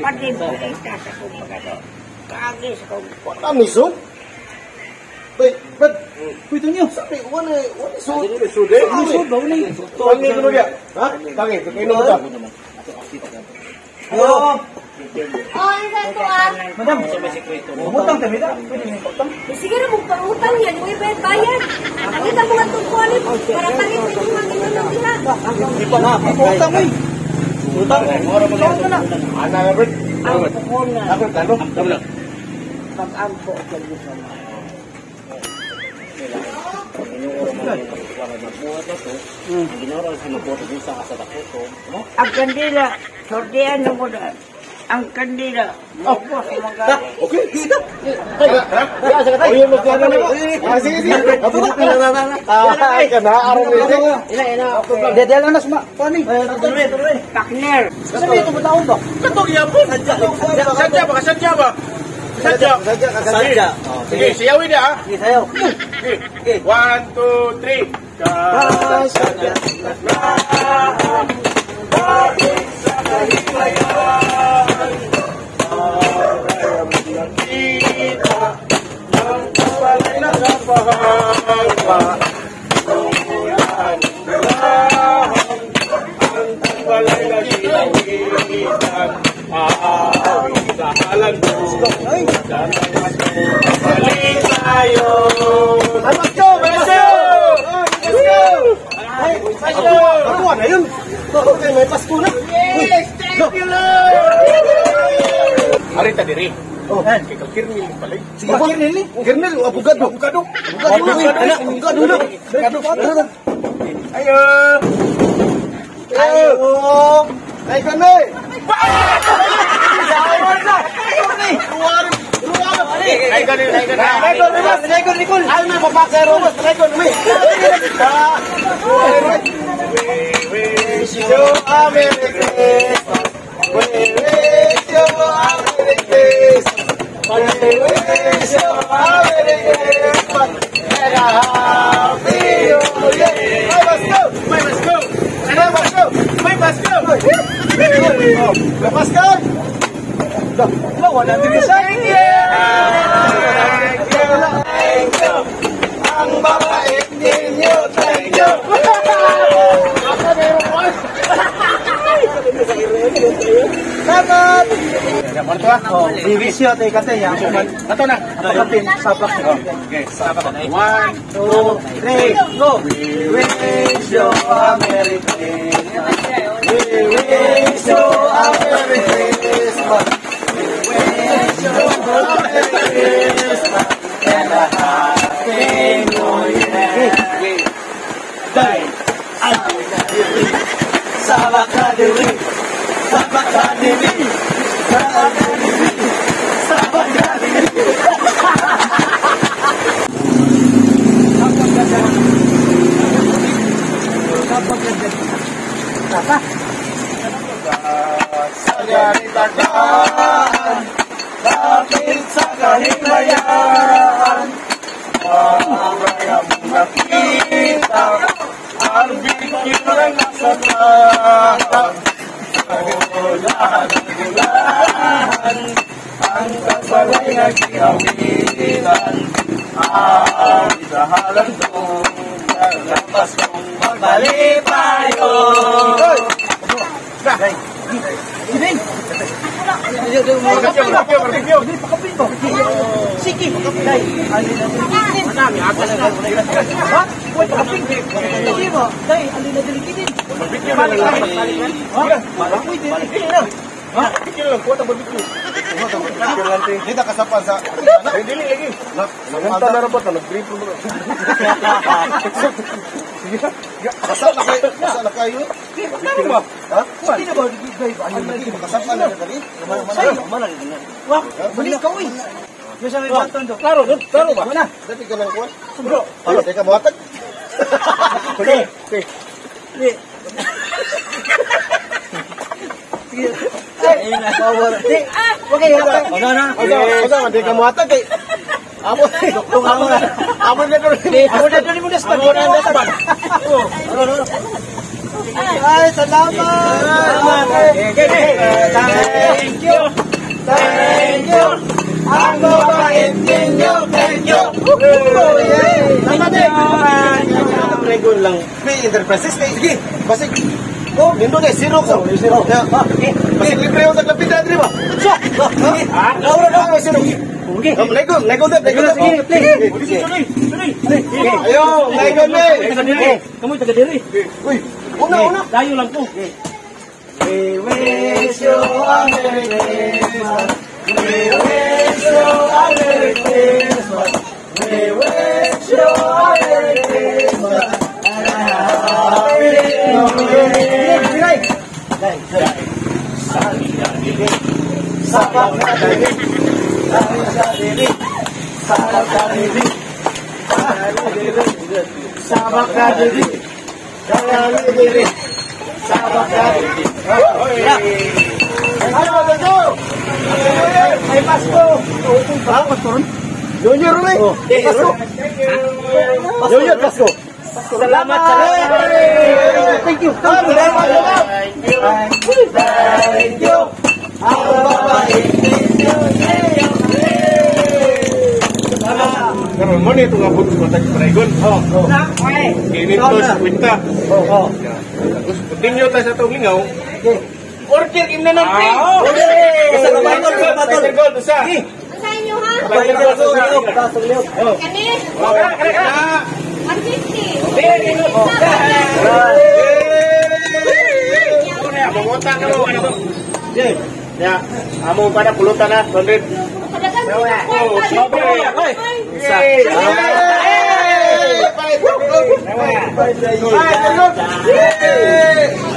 Pati mo kita sa kumbaga. Kagis ko. Amisog? But pwede niyo. Sabi, wala isod. Isod eh? Isod ba? Wala isod. Tangi ko niya. Ha? Tangi, kainom ka. Hello? Oh, isa ito ah. Madam, umutang kami na. Pwede niyo utang? Sige na, magpangutang yan. Yung ibayad bayan. Nakita mo nga itong kulit. Para tangin mo yung mga minunong nila. Hindi pa nga. Utang mo eh. Utang. Utang ka na. Ana, Robert. Ang pukon na. Ako, tanong. Pag-ampo. Ang kandila, sordian mo na. Ang kandila. Okay, kita. Sige, sige. Ay, kanaaran nito. Dadala na suma. Pani. Pakner. Sabi ito ba ba? Katong yapon. Sadya ba? Sadya. Sige, siyawin niya ha. Sige, sayo. Okay. 1, 2, 3. Kasadya. Bakit sa kahimayan? Marayang kita ng kapalay na kapahangpa. Umulan, bilahang ang kapalay na sinawitan. Aawin sa halan mo. Danay mas balik tayo. Let's go! Let's go! Let's go! Let's go! Ako na yun. Okay, may Pasko na. Yes! Thank you, Lord! Arita diri. Oh, kay Kirnil pala. Sige, Kirnil. Kirnil, abogado. Abogado. Abogado. Ayo. Ayo. Ay, kami. Lepas kan? Wala din siya. Thank you. Ang babait ninyo. Thank you. Salamat. Divisyo tayo kasi yan. Ato na. Kapin sa plastic. Okay, salamat. 1, 2, 3, go! We wish you a Merry Christmas. We wish you a Merry Christmas. We wish you a Merry Christmas and a Happy New Year. Sabak kadiri, sabak kadiri, sabak kadiri, sabak kadiri. Apa? sa ganitagaan, kapit sa kahimayan. Marayang nakita, ang bikiran nasa tahan. Ulan, ulan, ang kasalay na kinawitan. Aawit sa halandong, lalabas kong magpalipayo. Ibig! Sige! Madami, ako na ha? Uy, pakaping! Sige mo! Dahil, alin na diliginin! Uy, diliginin na! Ha? Bikil lang, kuha tang barbecue. Bikil lang, ting. Dito kasapa sa... Dili lagi. Nanganta na rapat na, nag-grip mo na. Sige na. Kasap na kayo. Ano ba? Ha? Hindi na ba? Ayun lagi. Kasapa na kali. Mana rin na? Wah, balik ka uy! Yung sa may baton do. Klaro ba? Mana? Dati ka lang kuha. Bro, ano? Teka, buhatag. Okay. Ayun na. Okay, wala na. Hindi ka buhatag kay... Amo na. Amo na doon mo na. Amo na doon. Ay, salamat! Thank you. Thank you. Ang babait ninyo. Thank you. Tama din. Regon lang. May enterprises. Sige. Basig. Oh, nindo na. Zero ko. Zero. Basig libre yung taglapit na. Di ba? Laura na. May zero. Legon. Legon na. Ayo. Legon na. Kamu taga diri. Uy. Una. Dayo lang po. We wish you a Merry Christmas. We wish you a Merry Christmas. We wish you a Merry Christmas. And a Happy New Year. Sabak na diri. Sabak na diri. Sabak na diri. Sabak na diri. Sabak na diri. Sabak na diri. Ano ba ito? May Pasko. Pasko ron? Junior rin. Pasko. Junior Pasko. Salamat sa Thank you. Thank you. Ang babait ninyo. Karon mo nito nga buto sa Dragon. Kini to sa kwenta. Tapos continue ta sa tong lingaw. Order imna ng pin. Isa ka batol. Gold usa. Sa inyo ha? Kani? 150. Mangutang ka mo ano to? Ya, amo pada pulutan na 100. Padagan mo. Isa. Bye.